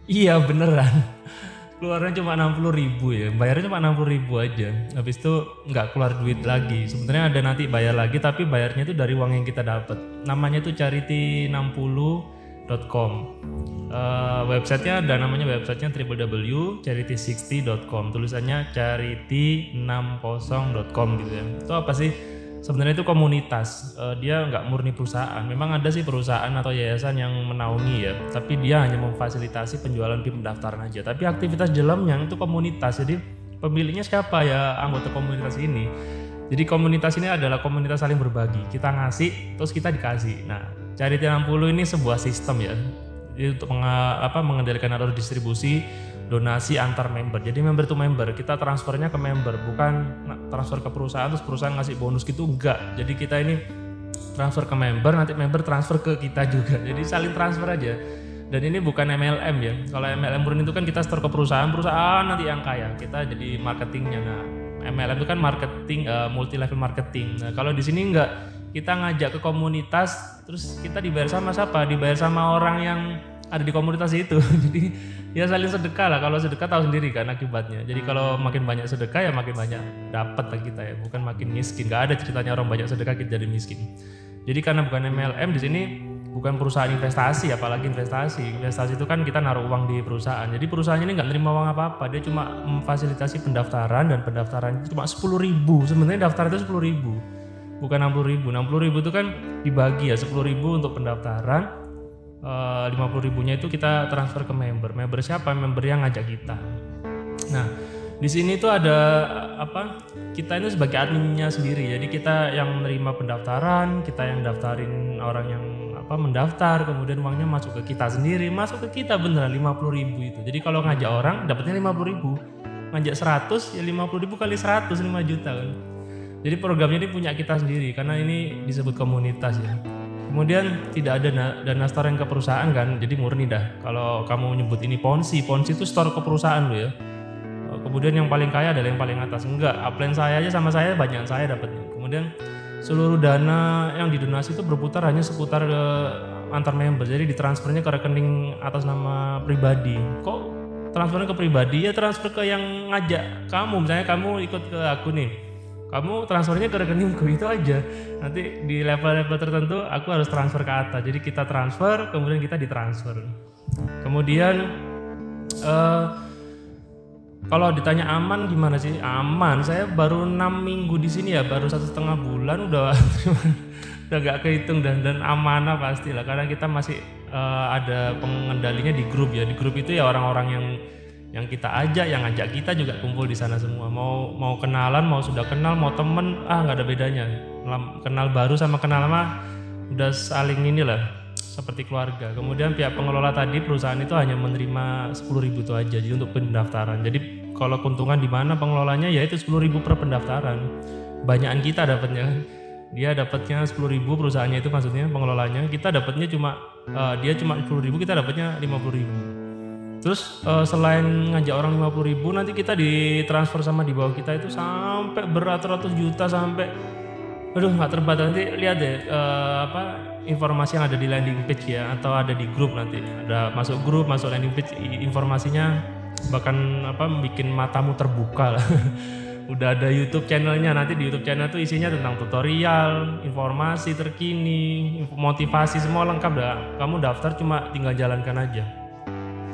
Iya beneran. Keluarnya cuma 60.000 ya, bayarnya cuma 60.000 aja. Habis itu nggak keluar duit lagi. Sebenarnya ada nanti bayar lagi, tapi bayarnya itu dari uang yang kita dapat. Namanya itu charity60.com. Websitenya ada namanya websitenya www.charity60.com. Tulisannya charity60.com gitu ya. Itu apa sih? Sebenarnya itu komunitas, dia nggak murni perusahaan. Memang ada sih perusahaan atau yayasan yang menaungi ya, tapi dia hanya memfasilitasi penjualan PIN pendaftaran aja. Tapi aktivitas dalamnya itu komunitas, jadi pemiliknya siapa ya anggota komunitas ini. Jadi komunitas ini adalah komunitas saling berbagi, kita ngasih terus kita dikasih. Nah, Charity 60 ini sebuah sistem ya, jadi untuk mengendalikan alur distribusi donasi antar member. Jadi member to member, kita transfernya ke member, bukan transfer ke perusahaan terus perusahaan ngasih bonus gitu, enggak. Jadi kita ini transfer ke member, nanti member transfer ke kita juga. Jadi saling transfer aja. Dan ini bukan MLM ya. Kalau MLM murni itu kan kita store ke perusahaan nanti yang kaya. Kita jadi marketingnya. Nah, MLM itu kan marketing, multi level marketing. Nah, kalau di sini enggak. Kita ngajak ke komunitas, terus kita dibayar sama siapa? Dibayar sama orang yang ada di komunitas itu. Jadi ya saling sedekah lah. Kalau sedekah tahu sendiri kan akibatnya. Jadi kalau makin banyak sedekah ya makin banyak dapat lah kita ya, bukan makin miskin. Gak ada ceritanya orang banyak sedekah kita jadi miskin. Jadi karena bukan MLM di sini, bukan perusahaan investasi, apalagi investasi. Investasi itu kan kita naruh uang di perusahaan. Jadi perusahaan ini nggak nerima uang apa-apa. Dia cuma memfasilitasi pendaftaran, dan pendaftaran itu cuma 10.000. Sebenarnya daftar itu 10.000, bukan 60.000. 60.000 itu kan dibagi ya, 10.000 untuk pendaftaran. 50.000-nya itu kita transfer ke member. Member siapa? Member yang ngajak kita. Nah, di sini tuh ada kita itu sebagai adminnya sendiri. Jadi kita yang menerima pendaftaran, kita yang daftarin orang yang mendaftar, kemudian uangnya masuk ke kita sendiri, masuk ke kita beneran 50.000 itu. Jadi kalau ngajak orang dapatnya 50.000, ngajak 100 ya 50.000 kali 100, 5 juta kan. Jadi programnya ini punya kita sendiri karena ini disebut komunitas ya. Kemudian tidak ada dana store yang ke perusahaan kan, jadi murni dah. Kalau kamu nyebut ini ponzi itu store ke perusahaan lo ya. Kemudian yang paling kaya adalah yang paling atas. Enggak, upline saya aja sama saya banyak saya dapatnya. Kemudian seluruh dana yang didonasi itu berputar hanya seputar antar member. Jadi ditransfernya ke rekening atas nama pribadi. Kok transfernya ke pribadi? Ya transfer ke yang ngajak kamu. Misalnya kamu ikut ke aku nih, kamu transfernya ke rekeningku, itu aja. Nanti di level-level tertentu aku harus transfer ke atas. Jadi kita transfer, kemudian kita ditransfer. Kemudian kalau ditanya aman gimana sih? Aman. Saya baru 6 minggu di sini ya, baru 1,5 bulan udah udah gak kehitung, dan amanah pastilah karena kita masih ada pengendalinya di grup ya. Di grup itu ya orang-orang yang kita ajak, yang ngajak kita juga kumpul di sana semua. Mau kenalan, mau sudah kenal, mau temen, nggak ada bedanya. Kenal baru sama kenal lama udah saling inilah, seperti keluarga. Kemudian pihak pengelola tadi perusahaan itu hanya menerima 10.000 itu aja, jadi untuk pendaftaran. Jadi kalau keuntungan di mana pengelolanya ya itu 10.000 per pendaftaran. Banyakan kita dapatnya. Dia dapatnya 10.000 perusahaannya itu, maksudnya pengelolanya. Kita dapatnya cuma dia cuma 10.000, kita dapatnya 50.000. Terus selain ngajak orang 50.000, nanti kita ditransfer sama di bawah kita itu sampai beratus-ratus juta, sampai nggak terbatas. Nanti lihat deh informasi yang ada di landing page ya, atau ada di grup. Nanti ada masuk grup, masuk landing page, informasinya bahkan bikin matamu terbuka lah. Udah ada YouTube channelnya. Nanti di YouTube channel tuh isinya tentang tutorial, informasi terkini, motivasi, semua lengkap dah. Kamu daftar cuma tinggal jalankan aja.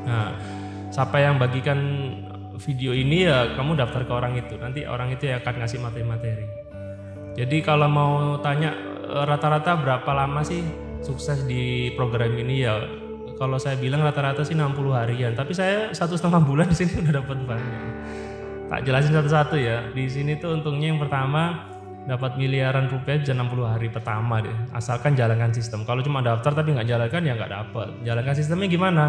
Nah, siapa yang bagikan video ini ya kamu daftar ke orang itu. Nanti orang itu yang akan ngasih materi-materi. Jadi kalau mau tanya rata-rata berapa lama sih sukses di program ini ya, kalau saya bilang rata-rata sih 60 harian. Tapi saya 1,5 bulan di sini udah dapat banyak. Tak jelasin satu-satu ya. Di sini tuh untungnya yang pertama dapat miliaran rupiah bisa 60 hari pertama deh. Asalkan jalankan sistem. Kalau cuma daftar tapi nggak jalankan ya nggak dapat. Jalankan sistemnya gimana?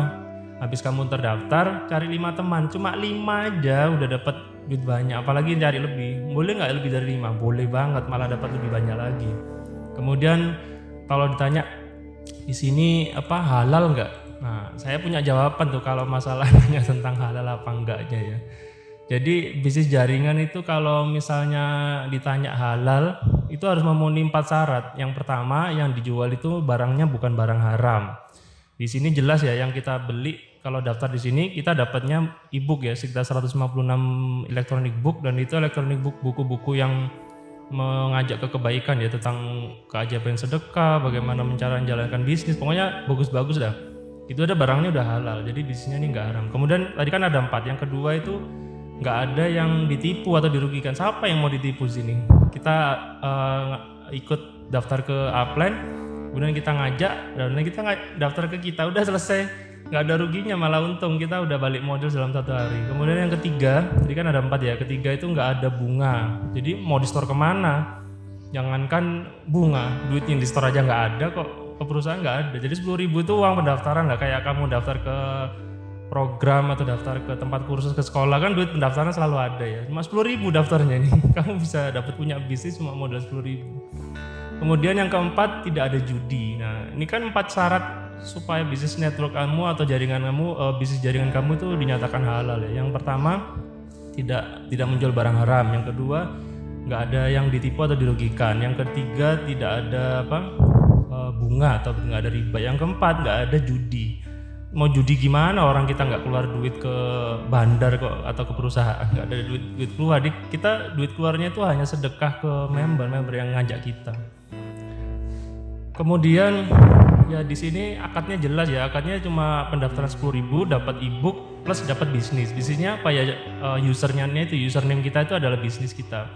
Habis kamu terdaftar, cari 5 teman, cuma 5 aja udah dapat duit banyak. Apalagi cari lebih, boleh nggak lebih dari 5? Boleh banget, malah dapat lebih banyak lagi. Kemudian kalau ditanya di sini halal nggak? Nah, saya punya jawaban tuh kalau masalahnya tentang halal apa enggaknya ya. Jadi bisnis jaringan itu kalau misalnya ditanya halal, itu harus memenuhi 4 syarat. Yang pertama, yang dijual itu barangnya bukan barang haram. Di sini jelas ya, yang kita beli kalau daftar di sini kita dapatnya e-book ya, sekitar 156 electronic book, dan itu electronic book buku-buku yang mengajak ke kebaikan ya, tentang keajaiban sedekah, bagaimana cara menjalankan bisnis, pokoknya bagus-bagus dah. Itu ada barangnya udah halal, jadi bisnisnya ini nggak haram. Kemudian tadi kan ada 4, yang kedua itu nggak ada yang ditipu atau dirugikan. Siapa yang mau ditipu sini? Kita ikut daftar ke Upline, kemudian kita ngajak, dan kita daftar ke kita, udah selesai, nggak ada ruginya, malah untung, kita udah balik modal dalam 1 hari. Kemudian yang ketiga, tadi kan ada 4 ya, ketiga itu nggak ada bunga, jadi mau di store kemana? Jangankan bunga, duit yang di store aja nggak ada kok, ke perusahaan nggak ada. Jadi 10.000 itu uang pendaftaran lah, kayak kamu daftar ke program atau daftar ke tempat kursus, ke sekolah kan duit pendaftaran selalu ada ya, cuma 10.000 daftarnya nih. Kamu bisa dapat punya bisnis cuma modal 10.000. Kemudian yang keempat, tidak ada judi. Nah ini kan 4 syarat supaya bisnis network kamu atau jaringan kamu, bisnis jaringan kamu itu dinyatakan halal ya. Yang pertama, tidak menjual barang haram. Yang kedua, nggak ada yang ditipu atau dirugikan. Yang ketiga, tidak ada bunga atau nggak ada riba. Yang keempat, nggak ada judi. Mau judi gimana, orang kita nggak keluar duit ke bandar kok atau ke perusahaan, nggak ada duit keluar. Kita duit keluarnya itu hanya sedekah ke member yang ngajak kita. Kemudian ya di sini akadnya jelas ya, akadnya cuma pendaftaran 10.000 dapat e-book plus dapat bisnis. Bisnisnya apa ya, username kita itu adalah bisnis kita.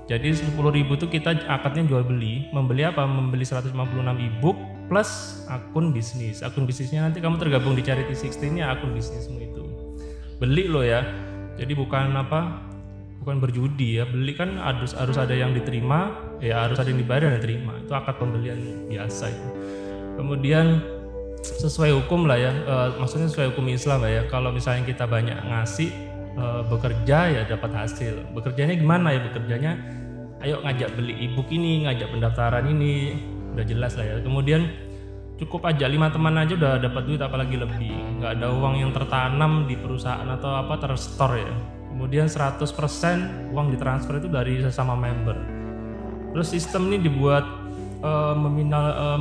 Jadi 10.000 itu kita akadnya jual beli, membeli 156 e-book plus akun bisnis. Akun bisnisnya nanti kamu tergabung di Charity 16-nya, akun bisnismu itu. Beli loh ya. Jadi bukan berjudi ya. Beli kan harus ada yang diterima, ya harus ada yang dibayar dan diterima. Itu akad pembelian biasa itu. Kemudian sesuai hukum lah ya, maksudnya sesuai hukum Islam lah ya. Kalau misalnya kita banyak ngasih, bekerja ya dapat hasil. Bekerjanya gimana ya? Bekerjanya ayo ngajak beli e-book ini, ngajak pendaftaran ini, udah jelas lah ya. Kemudian cukup aja 5 teman aja udah dapat duit, apalagi lebih. Nggak ada uang yang tertanam di perusahaan atau terstore ya. Kemudian 100% uang ditransfer itu dari sesama member. Terus sistem ini dibuat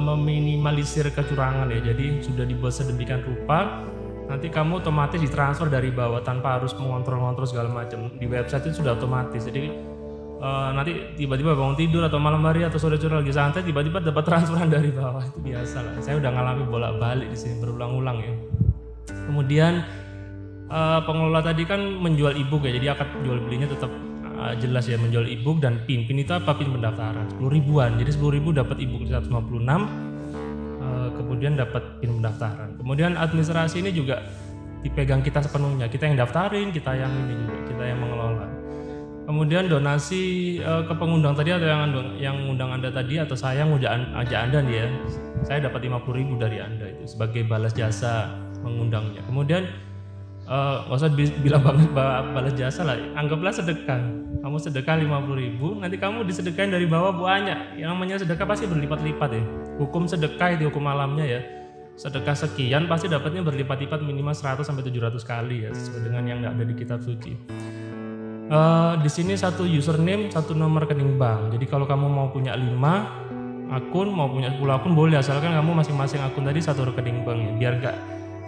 meminimalisir kecurangan ya. Jadi sudah dibuat sedemikian rupa, nanti kamu otomatis ditransfer dari bawah tanpa harus mengontrol segala macam. Di website itu sudah otomatis. Jadi nanti tiba-tiba bangun tidur atau malam hari atau sore-sore lagi santai, tiba-tiba dapat transferan dari bawah. Itu biasa lah. Saya udah ngalami bolak-balik di sini berulang-ulang ya. Kemudian pengelola tadi kan menjual e-book ya, jadi akad jual belinya tetap jelas ya, menjual e-book dan PIN itu apa? PIN pendaftaran 10.000-an, jadi 10.000 dapat e-book 156, kemudian dapat PIN pendaftaran. Kemudian administrasi ini juga dipegang kita sepenuhnya, kita yang daftarin, kita yang ini juga, kita yang mengelola. Kemudian donasi ke pengundang tadi atau yang undang Anda tadi, atau saya ngajak Anda nih ya, saya dapat 50.000 dari Anda itu sebagai balas jasa mengundangnya. Kemudian nggak usah bilang banget balas jasa lah, anggaplah sedekah. Kamu sedekah 50.000, nanti kamu disedekahin dari bawah banyak. Yang namanya sedekah pasti berlipat-lipat ya. Hukum sedekah itu hukum alamnya ya. Sedekah sekian pasti dapatnya berlipat-lipat, minimal 100 sampai 700 kali ya, sesuai dengan yang ada di kitab suci. Di sini 1 username, 1 nomor rekening bank. Jadi kalau kamu mau punya 5 akun, mau punya 10 akun boleh, asalkan kamu masing-masing akun tadi 1 rekening bank ya, biar gak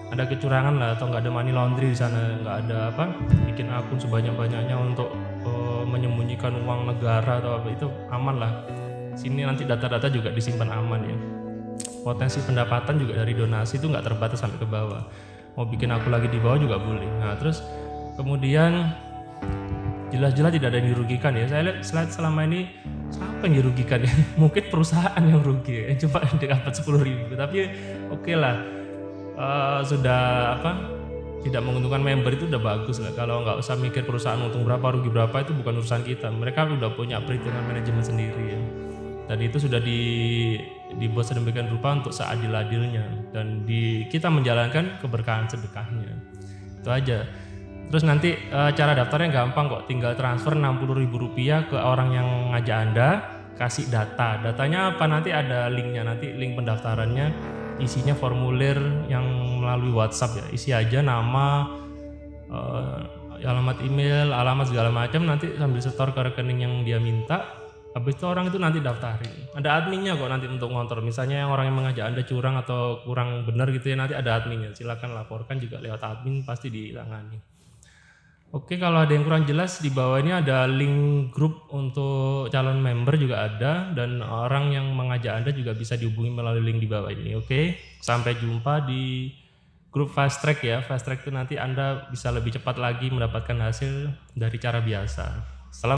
ada kecurangan lah, atau nggak ada money laundry di sana, nggak ada bikin akun sebanyak-banyaknya untuk menyembunyikan uang negara atau apa, itu aman lah. Sini nanti data-data juga disimpan aman ya. Potensi pendapatan juga dari donasi itu nggak terbatas sampai ke bawah. Mau bikin akun lagi di bawah juga boleh. Nah terus kemudian jelas-jelas tidak ada yang dirugikan ya. Saya lihat slide selama ini siapa yang dirugikan ya? Mungkin perusahaan yang rugi ya, cuma dapat 10.000, tapi oke lah. Sudah tidak menguntungkan member itu udah bagus lah. Kalau nggak usah mikir perusahaan untung berapa rugi berapa, itu bukan urusan kita. Mereka udah punya perhitungan manajemen sendiri ya. Dan itu sudah dibuat sedemikian rupa untuk seadil-adilnya, dan kita menjalankan keberkahan sedekahnya. Itu aja. Terus nanti cara daftarnya gampang kok, tinggal transfer Rp60.000 ke orang yang ngajak Anda, kasih datanya apa, nanti ada linknya, nanti link pendaftarannya. Isinya formulir yang melalui WhatsApp ya, isi aja nama, alamat email, alamat segala macam, nanti sambil setor ke rekening yang dia minta, Habis itu orang itu nanti daftarin. Ada adminnya kok nanti untuk ngontrol. Misalnya yang orang yang mengajak Anda curang atau kurang benar gitu ya, nanti ada adminnya. Silakan laporkan juga lewat admin, pasti ditangani. Oke, kalau ada yang kurang jelas di bawah ini ada link grup untuk calon member juga ada, dan orang yang mengajak Anda juga bisa dihubungi melalui link di bawah ini. Oke, sampai jumpa di grup fast track ya. Fast track itu nanti Anda bisa lebih cepat lagi mendapatkan hasil dari cara biasa. Salam